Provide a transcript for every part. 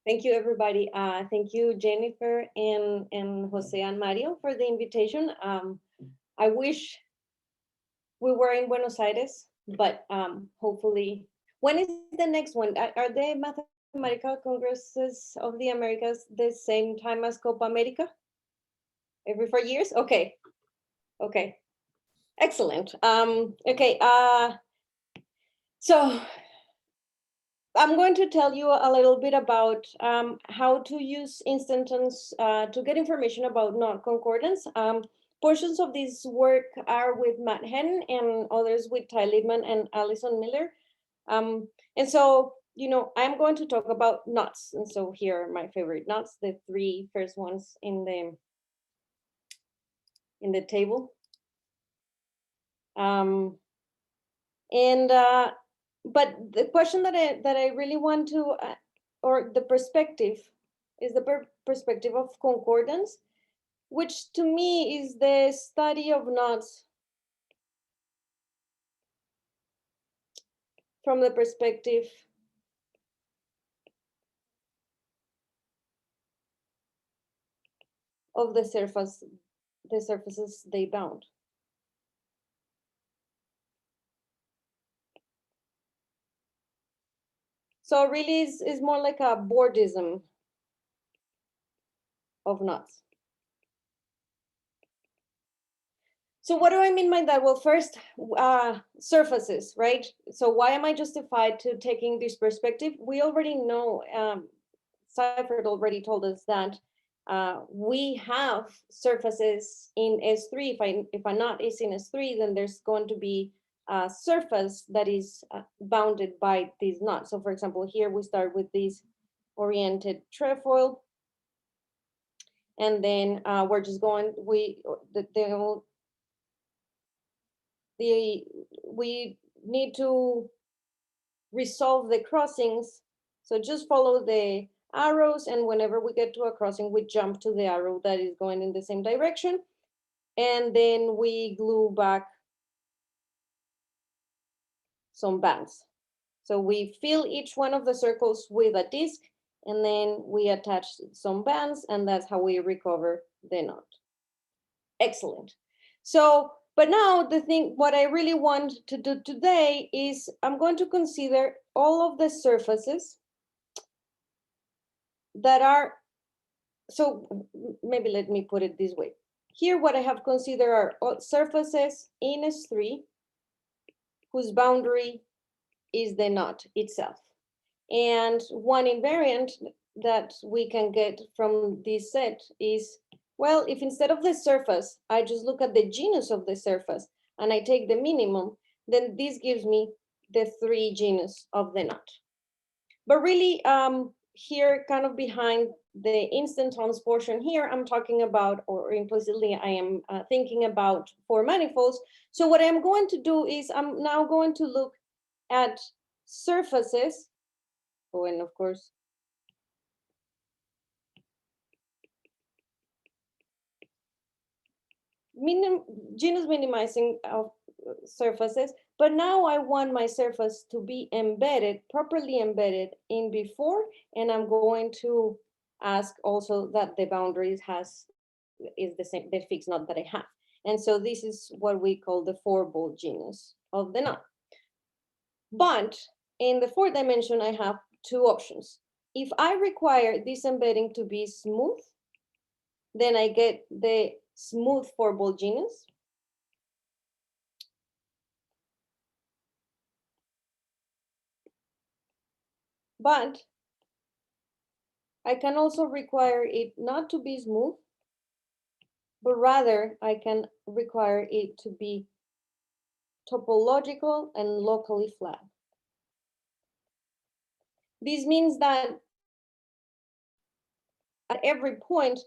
Thank you, everybody. Thank you, Jennifer and Jose and Mario for the invitation. I wish we were in Buenos Aires, but hopefully, when is the next one? Are the Mathematical Congresses of the Americas the same time as Copa America? Every 4 years? Okay, okay, excellent. Okay, so I'm going to tell you a little bit about how to use Instantons to get information about non-concordance. Portions of this work are with Matt Henn and others with Ty Liebman and Alison Miller. And so, I'm going to talk about knots. And so here are my favorite knots, the three first ones in the table. But the question that I really want to, or the perspective, is the perspective of concordance, which to me is the study of knots from the perspective of the surfaces they bound. So really is more like a boardism of knots. So what do I mean by that? Well, first, surfaces, right? So why am I justified to taking this perspective? We already know, Seifert already told us that we have surfaces in S3. If a knot is in S3, then there's going to be a surface that is bounded by these knots. So for example, here we start with this oriented trefoil. And then we're just going, we need to resolve the crossings. So just follow the arrows, and whenever we get to a crossing, we jump to the arrow that is going in the same direction, and then we glue back some bands. So we fill each one of the circles with a disc, and then we attach some bands, and that's how we recover the knot. Excellent. So, but now what I really want to do today is I'm going to consider all of the surfaces that are, so maybe let me put it this way. Here, what I have considered are surfaces in S3 whose boundary is the knot itself. And one invariant that we can get from this set is, well, if instead of the surface, I just look at the genus of the surface and I take the minimum, then this gives me the 3 genus of the knot. But really, here, kind of behind the instantons portion here, I'm talking about, or implicitly, I am thinking about 4 manifolds. So what I'm going to do is I'm now going to look at surfaces. Oh, and of course, genus minimizing of surfaces, but now I want my surface to be embedded, properly embedded in before, and I'm going to ask also that the boundaries is the same, the fixed knot that I have. And so this is what we call the 4-bolt genus of the knot. But in the 4th dimension, I have 2 options. If I require this embedding to be smooth, then I get the smooth 4-bolt genus. But I can also require it not to be smooth, but rather I can require it to be topological and locally flat. This means that at every point,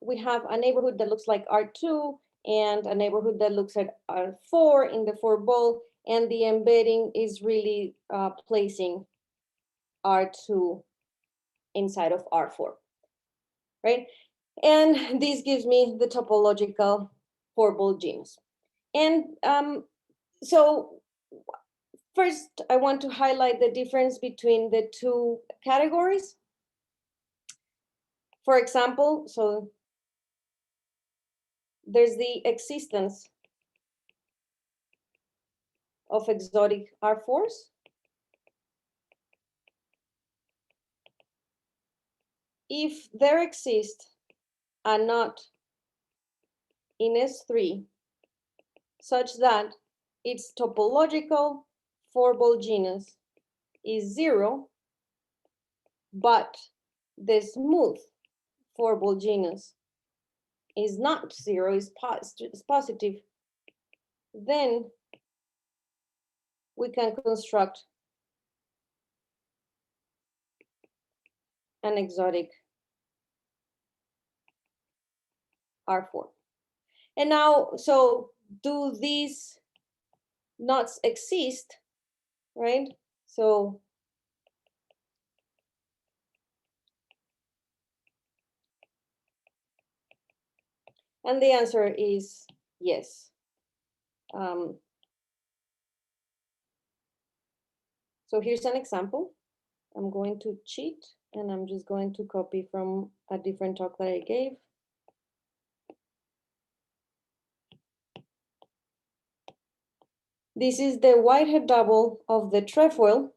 we have a neighborhood that looks like R2 and a neighborhood that looks at R4 in the 4-bolt, and the embedding is really placing R2 inside of R4, right? And this gives me the topological 4-bolt genus. And so first, I want to highlight the difference between the 2 categories. For example, so there's the existence of exotic R4s. If there exists a knot in S3 such that its topological four-ball genus is 0, but the smooth four-ball genus is not 0, is positive, then we can construct an exotic R4. And now, so do these knots exist, right? So and the answer is yes. So here's an example. I'm going to cheat and I'm just going to copy from a different talk that I gave. This is the whitehead double of the trefoil.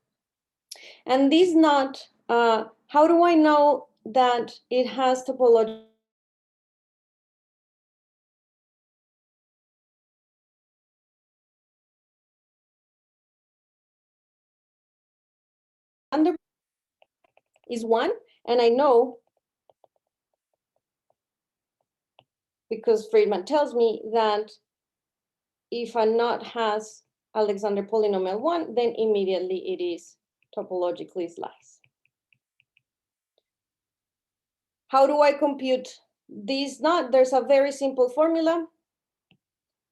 And this knot, how do I know that it has topology? Is 1, and I know because Friedman tells me that if a knot has Alexander polynomial 1, then immediately it is topologically sliced. How do I compute this knot? There's a very simple formula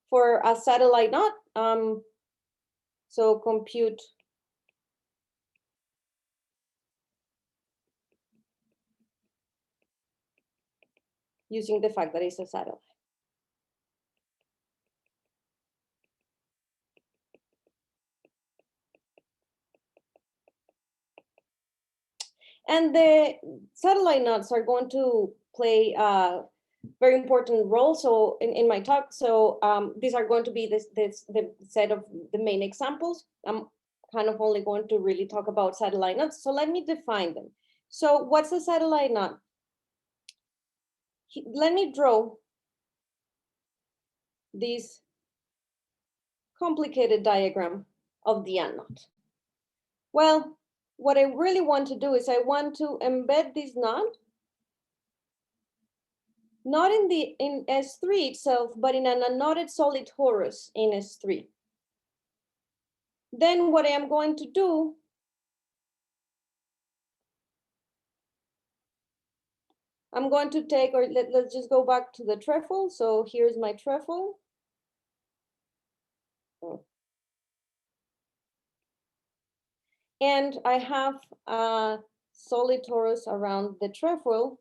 for a satellite knot. So compute using the fact that it's a satellite. And the satellite knots are going to play a very important role. So in my talk, so these are going to be the set of the main examples. I'm kind of only going to really talk about satellite knots. So let me define them. So what's a satellite knot? Let me draw this complicated diagram of the knot. Well, what I really want to do is I want to embed this knot not in S3 itself, but in an unknotted solid torus in S3. Then what I am going to do, I'm going to take, or let's just go back to the trefoil. So here's my trefoil. And I have a solid torus around the trefoil.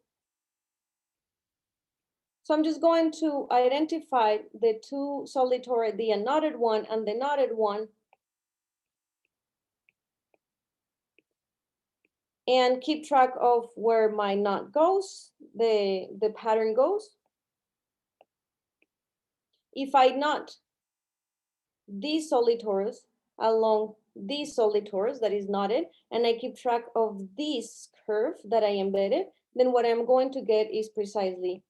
So I'm just going to identify the two solid torus, the unknotted one and the knotted one, and keep track of where my knot goes, the pattern goes. If I knot this solid torus along this solid torus that is knotted, and I keep track of this curve that I embedded, then what I'm going to get is precisely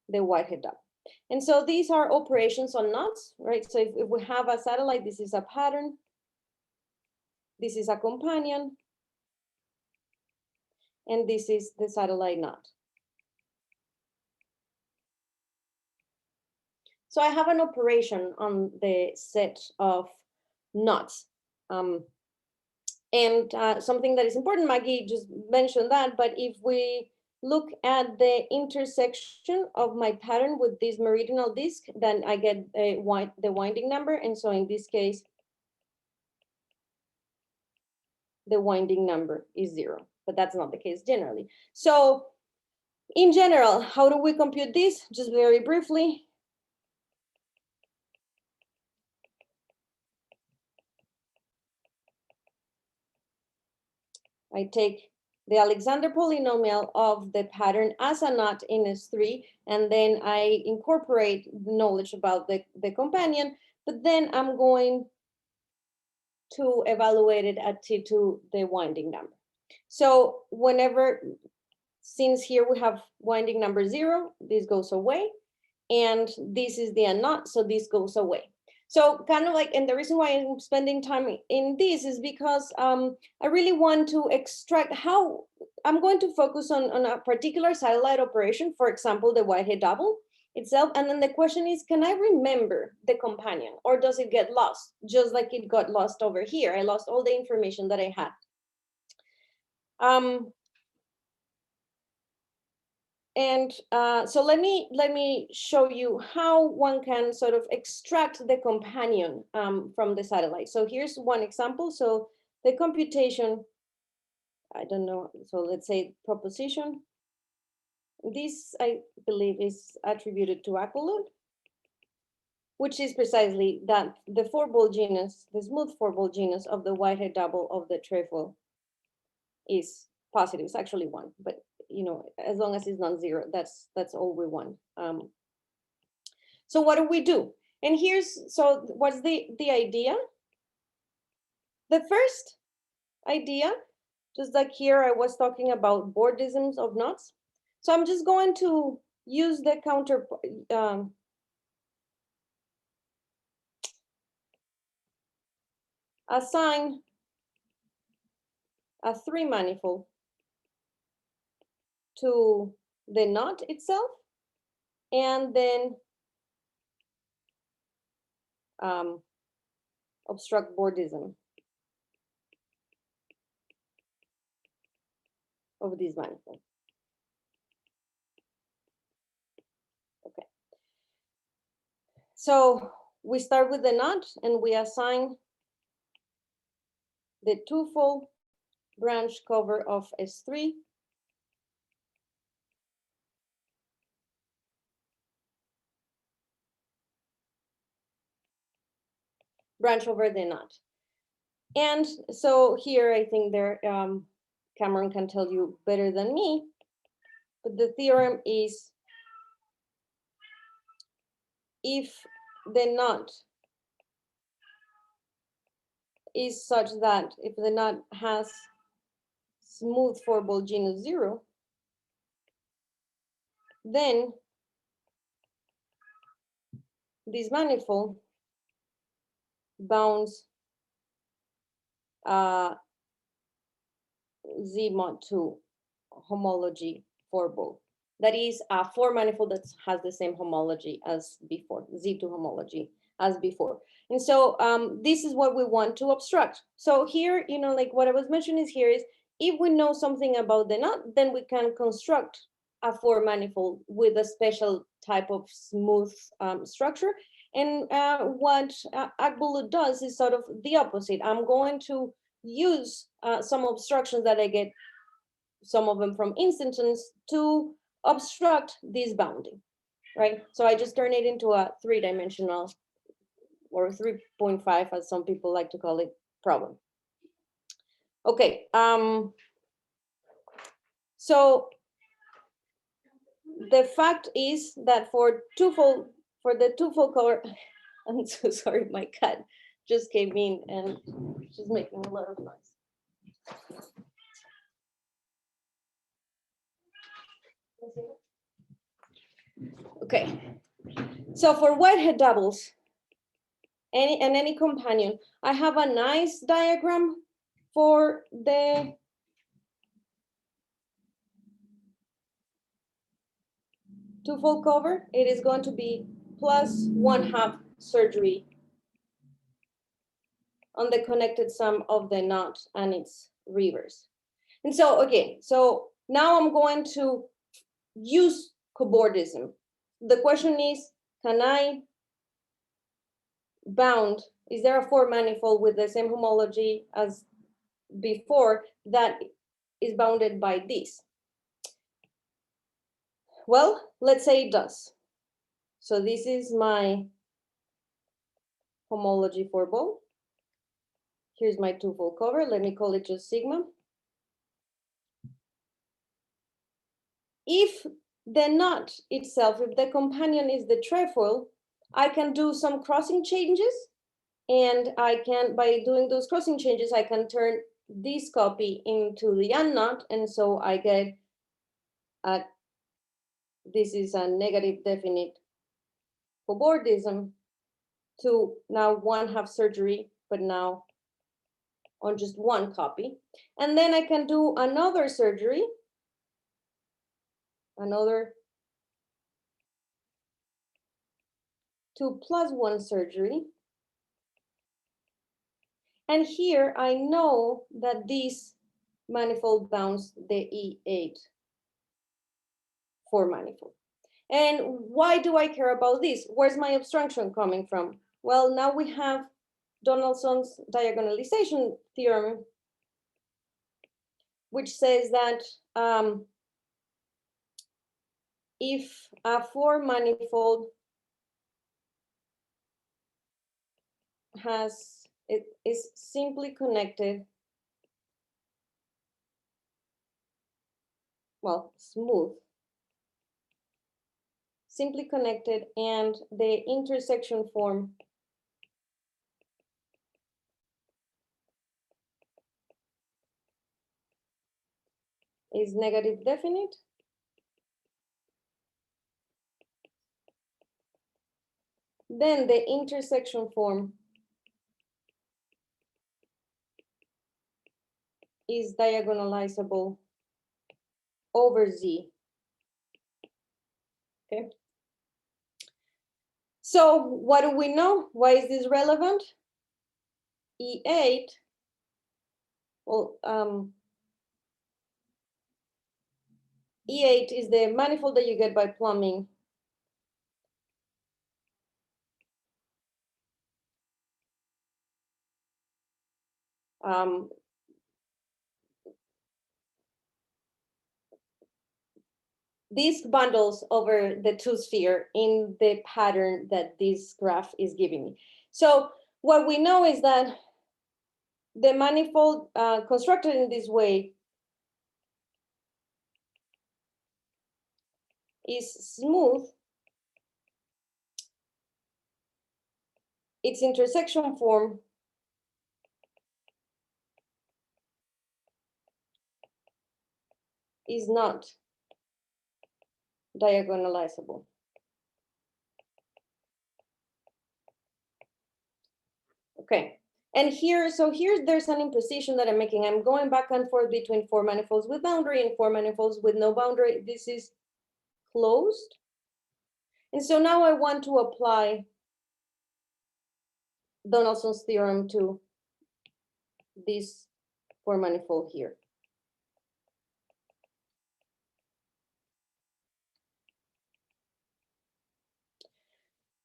the whitehead double. And so these are operations on knots, right? So if we have a satellite, this is a pattern, this is a companion, and this is the satellite knot. So I have an operation on the set of knots. And something that is important, Maggie just mentioned that, but if we look at the intersection of my pattern with this meridional disk, then I get the winding number. And so in this case, the winding number is 0, but that's not the case generally. So in general, how do we compute this? Just very briefly. I take the Alexander polynomial of the pattern as a knot in S3, and then I incorporate knowledge about the companion, but then I'm going to evaluate it at T2, the winding number. So whenever, since here we have winding number 0, this goes away, and this is the unknot, so this goes away. So kind of like, and the reason why I'm spending time in this is because I really want to extract how, I'm going to focus on a particular satellite operation, for example, the Whitehead double itself. And then the question is, can I remember the companion, or does it get lost? Just like it got lost over here. I lost all the information that I had. So let me show you how one can sort of extract the companion from the satellite. So here's one example. So the computation, I don't know, so let's say proposition. This, I believe, is attributed to Aquilud, which is precisely that the four-ball genus, the smooth four-ball genus of the Whitehead double of the trefoil is positive. It's actually 1, but you know, as long as it's non-zero, that's all we want. So what do we do? And here's, so what's the idea? The first idea, just like here I was talking about Bordisms of knots. So I'm just going to use the counter, assign a 3 manifold to the knot itself, and then obstruct Bordism of this manifold. Okay. So we start with the knot and we assign the twofold branch cover of S3 branch over the knot. And so here I think there, Cameron can tell you better than me, but the theorem is if the knot is such that if the knot has smooth four-ball genus 0, then this manifold bounds Z mod 2 homology four-ball. That is a 4 manifold that has the same homology as before, Z2 homology as before. And so this is what we want to obstruct. So here, you know, like what I was mentioning is here is, if we know something about the knot, then we can construct a 4 manifold with a special type of smooth structure. And what Akbulut does is sort of the opposite. I'm going to use some obstructions that I get, some of them from Instantons, to obstruct this bounding, right? So I just turn it into a 3-dimensional, or 3.5, as some people like to call it, problem. Okay, so the fact is that for the twofold color, I'm so sorry, my cat just came in and she's making a lot of noise. Okay, so for Whitehead doubles, any companion, I have a nice diagram for the twofold cover. It is going to be plus 1/2 surgery on the connected sum of the knot and its reverse. And so, okay, so now I'm going to use cobordism. The question is, can I bound, is there a 4 manifold with the same homology as before that is bounded by this? Well, let's say it does. So this is my homology for ball. Here's my twofold cover. Let me call it just sigma. if the knot itself, if the companion is the trefoil, I can do some crossing changes, and I can, by doing those crossing changes, I can turn this copy into the unknot, and so I get this is a negative definite cobordism to now 1/2 surgery, but now on just one copy. And then I can do another surgery, another 2+1 surgery. And here I know that this manifold bounds the E8 4 manifold. And why do I care about this? Where's my obstruction coming from? Well, now we have Donaldson's diagonalization theorem, which says that if a 4 manifold it is simply connected, well, smooth, simply connected, and the intersection form is negative definite, then the intersection form is diagonalizable over Z. Okay. So what do we know? Why is this relevant? E8, well, E8 is the manifold that you get by plumbing. These bundles over the two-sphere in the pattern that this graph is giving me. So what we know is that the manifold constructed in this way is smooth. Its intersection form is not diagonalizable. Okay, and here, so here there's an imposition that I'm making. I'm going back and forth between 4 manifolds with boundary and 4 manifolds with no boundary. This is closed. And so now I want to apply Donaldson's theorem to this 4 manifold here.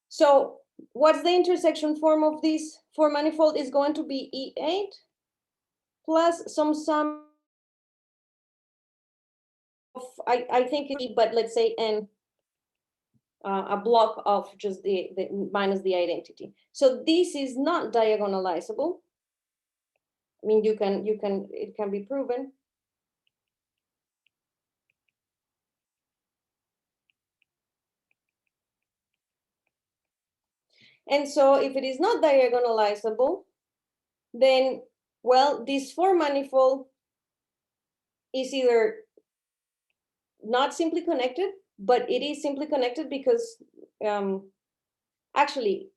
So what's the intersection form of this 4 manifold is going to be E8 plus some sum of, I think it, but let's say n, a block of just the minus the identity. So this is not diagonalizable. I mean, it can be proven. And so if it is not diagonalizable, then, well, this 4 manifold is either not simply connected, but it is simply connected because actually,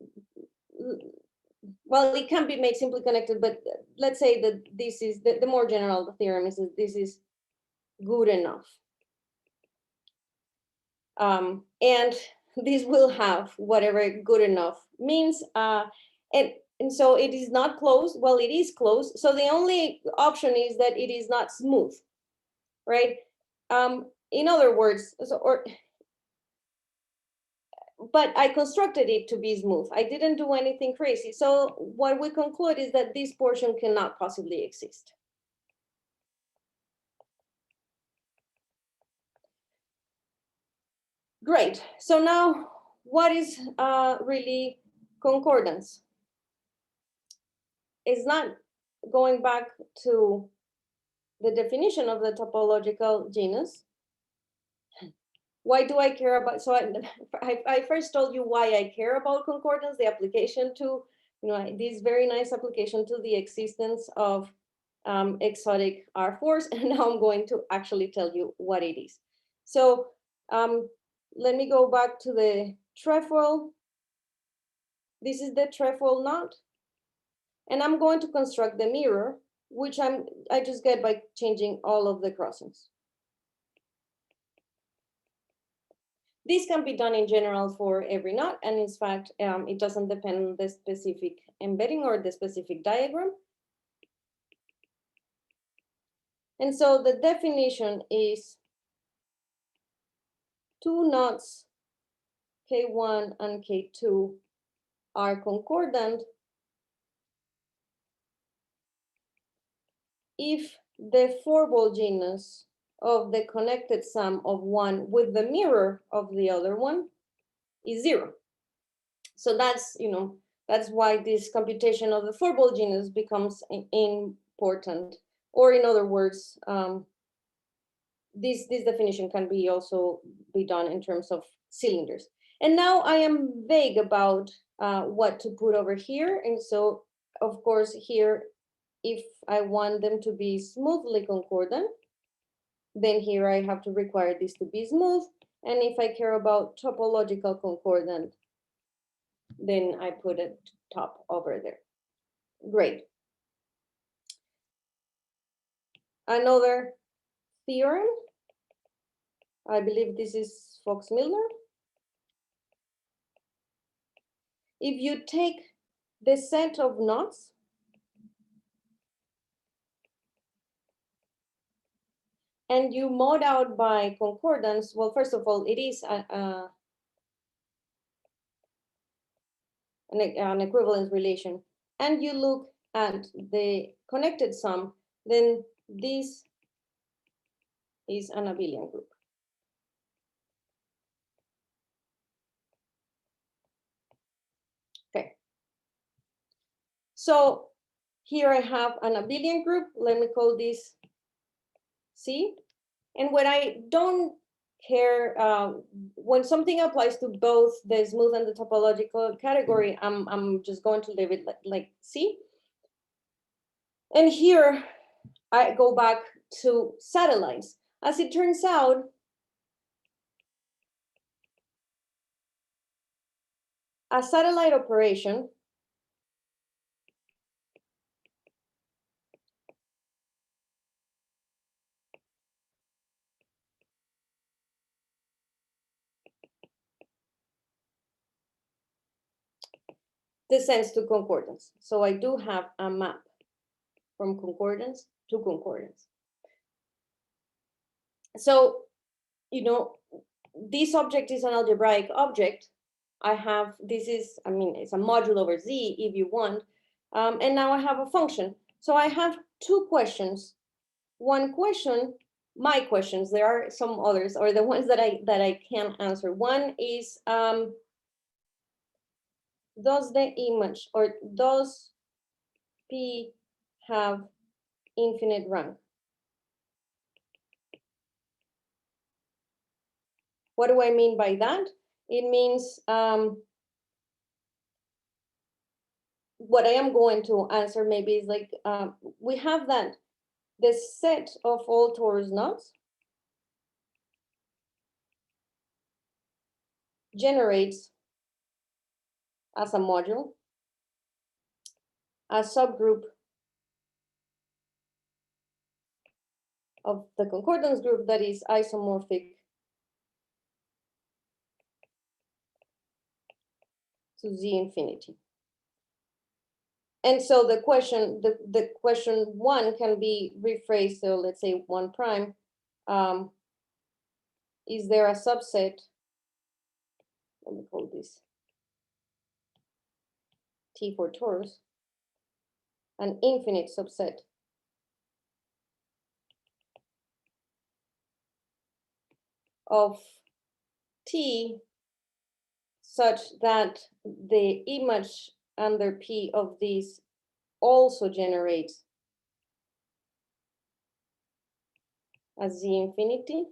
well, it can be made simply connected, but let's say that this is the more general theorem is that this is good enough. And this will have whatever good enough means. And so it is not closed. Well, it is closed. So the only option is that it is not smooth, right? In other words, but I constructed it to be smooth. I didn't do anything crazy. So what we conclude is that this portion cannot possibly exist. Great. So now, what is really concordance? It's not going back to the definition of the topological genus. Why do I care about, so I first told you why I care about concordance, the application to, this very nice application to the existence of exotic R4s, and now I'm going to actually tell you what it is. So let me go back to the trefoil. This is the trefoil knot, and I'm going to construct the mirror, which I just get by changing all of the crossings. This can be done in general for every knot, and in fact, it doesn't depend on the specific embedding or the specific diagram. And so the definition is two knots, K1 and K2, are concordant if the four-ball genus of the connected sum of one with the mirror of the other one is 0. So that's, that's why this computation of the four-ball genus becomes important. Or in other words, this definition can be also be done in terms of cylinders. And now I am vague about what to put over here. And so, of course, here, if I want them to be smoothly concordant, then here I have to require this to be smooth. And if I care about topological concordant, then I put it top over there. Great. Another theorem, I believe this is Fox-Milner. If you take the set of knots and you mod out by concordance, well, first of all, it is an equivalence relation, and you look at the connected sum, then this is an abelian group. Okay. So here I have an abelian group. Let me call this C. And when I don't care, when something applies to both the smooth and the topological category, I'm just going to leave it like C. And here I go back to satellites. As it turns out, a satellite operation descends to concordance. So I do have a map from concordance to concordance. So, this object is an algebraic object. I have, it's a module over Z if you want. And now I have a function. So I have two questions. One question, my questions, there are some others, or the ones that I can answer. One is, does the image, or does P have infinite rank? What do I mean by that? It means what I am going to answer maybe is like, we have that the set of all torus knots generates as a module a subgroup of the concordance group that is isomorphic to Z infinity. And so the question, the question one can be rephrased. So let's say one prime, is there a subset? Let me call this T for torus, an infinite subset of T such that the image under P of this also generates a Z infinity.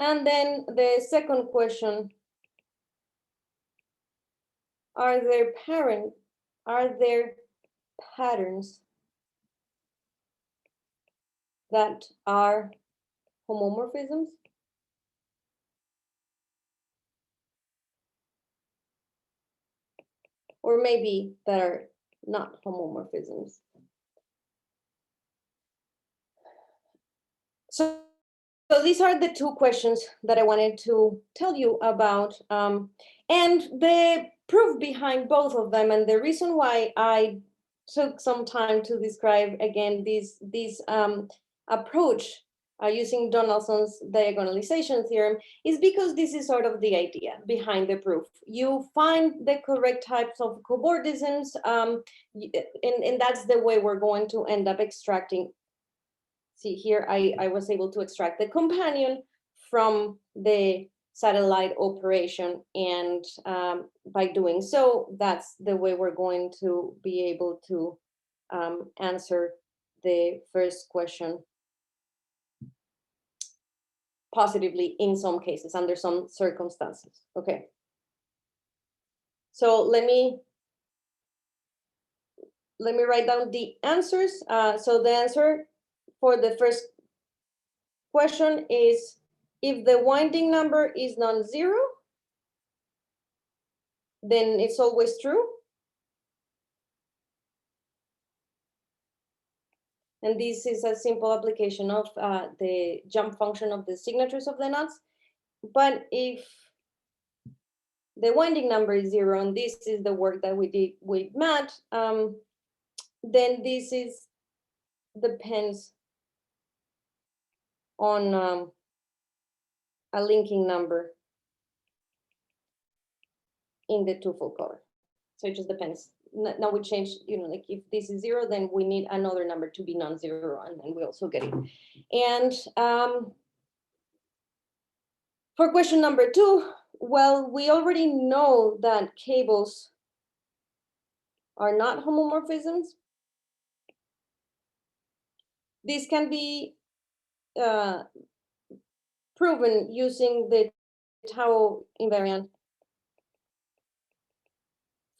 And then the second question, are there patterns that are homomorphisms? Or maybe that are not homomorphisms. So these are the two questions that I wanted to tell you about. And the proof behind both of them, and the reason why I took some time to describe again this approach using Donaldson's diagonalization theorem, is because this is sort of the idea behind the proof. You find the correct types of cobordisms, and that's the way we're going to end up extracting. See here, I was able to extract the companion from the satellite operation, and by doing so, that's the way we're going to be able to answer the first question positively in some cases, under some circumstances. Okay. So let me write down the answers. So the answer for the first question is, if the winding number is non-zero, then it's always true. And this is a simple application of the jump function of the signatures of the knots. But if the winding number is zero, and this is the work that we did with Matt, then this depends on a linking number in the twofold cover. So it just depends. Now we change, like if this is zero, then we need another number to be non-zero, and then we also get it. And for question number 2, well, we already know that cables are not homomorphisms. This can be proven using the tau invariant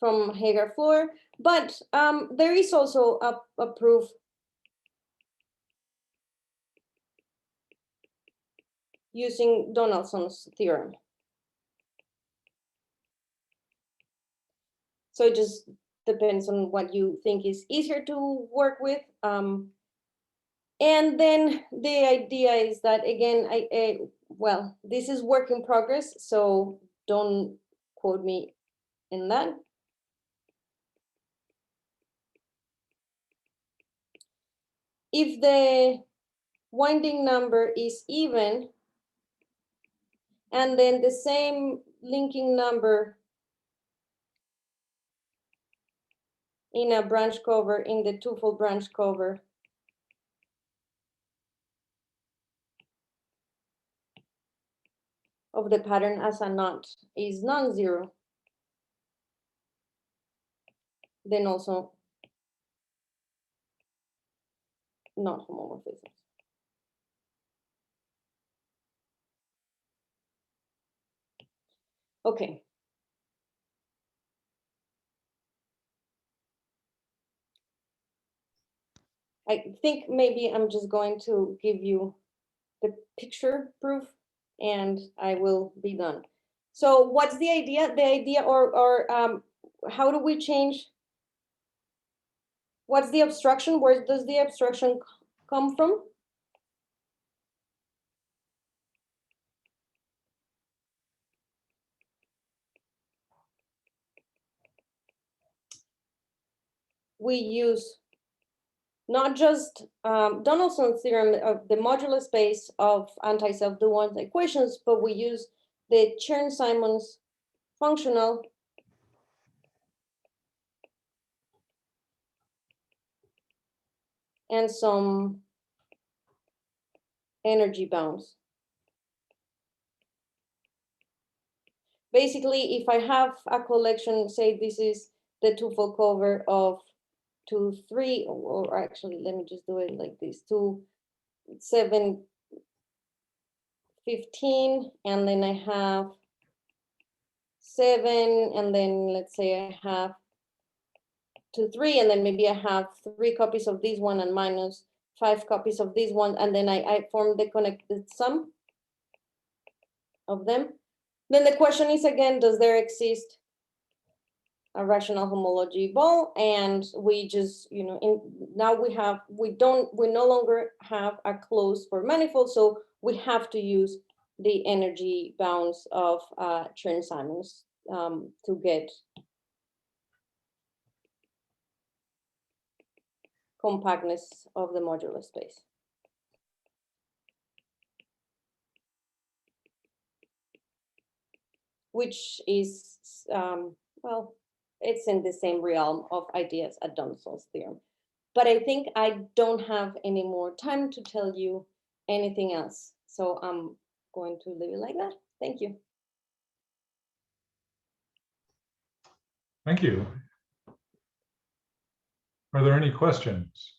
from Hagar-Floor, but there is also a proof using Donaldson's theorem. So it just depends on what you think is easier to work with. And then the idea is that, again, well, this is work in progress, so don't quote me in that. If the winding number is even, and then the same linking number in a branch cover, in the twofold branch cover, of the pattern as a knot is non-zero, then also not homomorphisms. Okay. I think maybe I'm just going to give you the picture proof and I will be done. So what's the idea? The idea, or how do we change? What's the abstraction? Where does the abstraction come from? We use not just Donaldson's theorem of the modular space of anti-self-dual equations, but we use the Chern-Simons functional and some energy bounds. Basically, if I have a collection, say this is the twofold cover of 2, 3, or actually, let me just do it like this, 2, 7, 15, and then I have 7, and then let's say I have 2, 3, and then maybe I have 3 copies of this one and minus 5 copies of this one, and then I form the connected sum of them. Then the question is again, does there exist a rational homology ball? And we just, now we no longer have a closed for manifold, so we have to use the energy bounds of Chern-Simons to get compactness of the modular space. Which is, well, it's in the same realm of ideas at Donaldson's theorem. But I think I don't have any more time to tell you anything else. So I'm going to leave it like that. Thank you. Thank you. Are there any questions?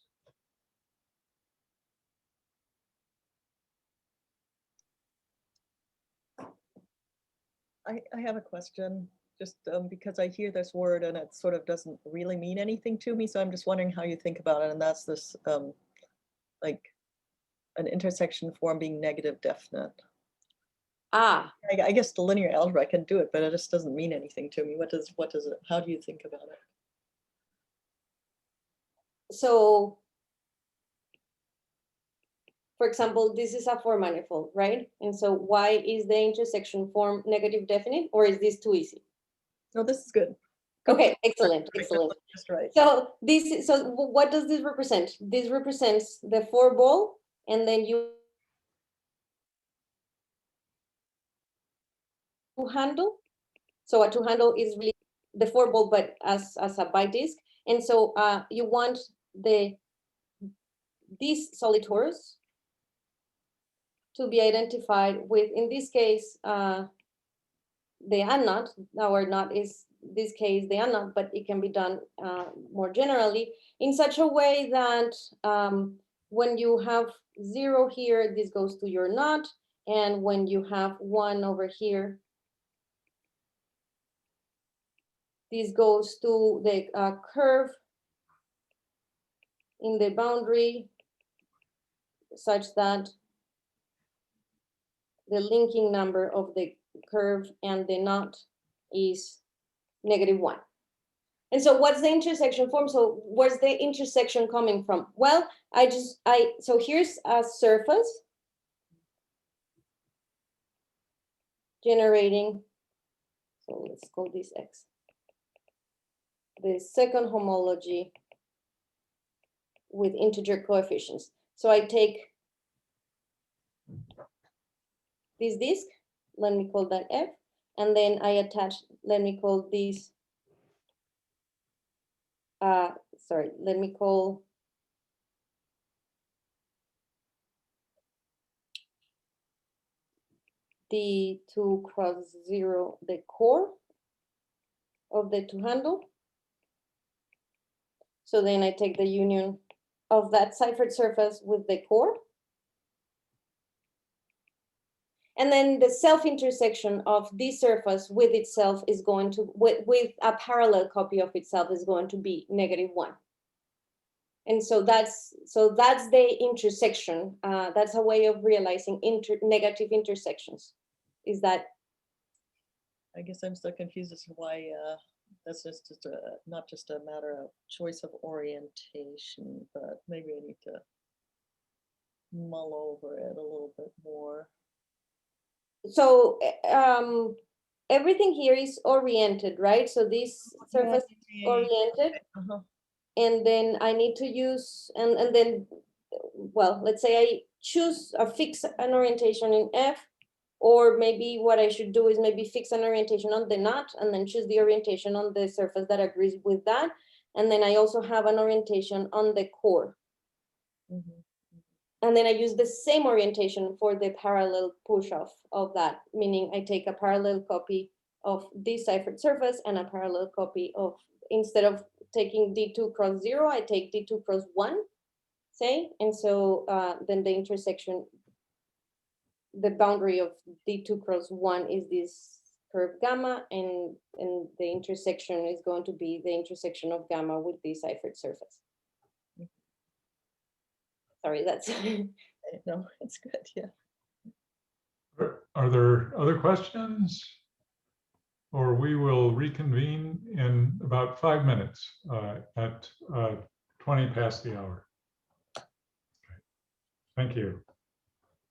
I have a question, just because I hear this word and it sort of doesn't really mean anything to me. So I'm just wondering how you think about it. And that's this, like an intersection form being negative definite. I guess the linear algebra, I can do it, but it just doesn't mean anything to me. What does it, how do you think about it? So, for example, this is a four manifold, right? And so why is the intersection form negative definite, or is this too easy? No, this is good. Okay, excellent, excellent. Just right. So what does this represent? This represents the four ball, and then you handle. So a two handle is really the four ball, but as a bidisk. And so you want these solid torus to be identified with, in this case, the unknot. Our knot is this case the unknot, but it can be done more generally in such a way that when you have 0 here, this goes to your knot, and when you have 1 over here, this goes to the curve in the boundary, such that the linking number of the curve and the knot is -1. And so what's the intersection form? So where's the intersection coming from? Well, so here's a surface generating, so let's call this X, the second homology with integer coefficients. So I take this disk, let me call that F, and then I attach, let me call this, let me call the 2 cross 0 the core of the two handle. So then I take the union of that ciphered surface with the core. And then the self-intersection of this surface with itself is going to, with a parallel copy of itself, is going to be -1. And so that's the intersection. That's a way of realizing negative intersections. Is that? I guess I'm still confused as to why that's just not just a matter of choice of orientation, but maybe I need to mull over it a little bit more. So everything here is oriented, right? So this surface is oriented. And then I need to use, and then, well, let's say I choose or fix an orientation in F, or maybe what I should do is maybe fix an orientation on the knot and then choose the orientation on the surface that agrees with that. And then I also have an orientation on the core. Mm-hmm. And then I use the same orientation for the parallel push-off of that, meaning I take a parallel copy of this ciphered surface and a parallel copy of, instead of taking D2 cross 0, I take D2 cross 1, say, and so then the intersection the boundary of D2 cross 1 is this curve gamma, and the intersection is going to be the intersection of gamma with the ciphered surface. Sorry, that's No, it's good, yeah. Are there other questions? Or we will reconvene in about 5 minutes at 20 past the hour. Okay. Thank you.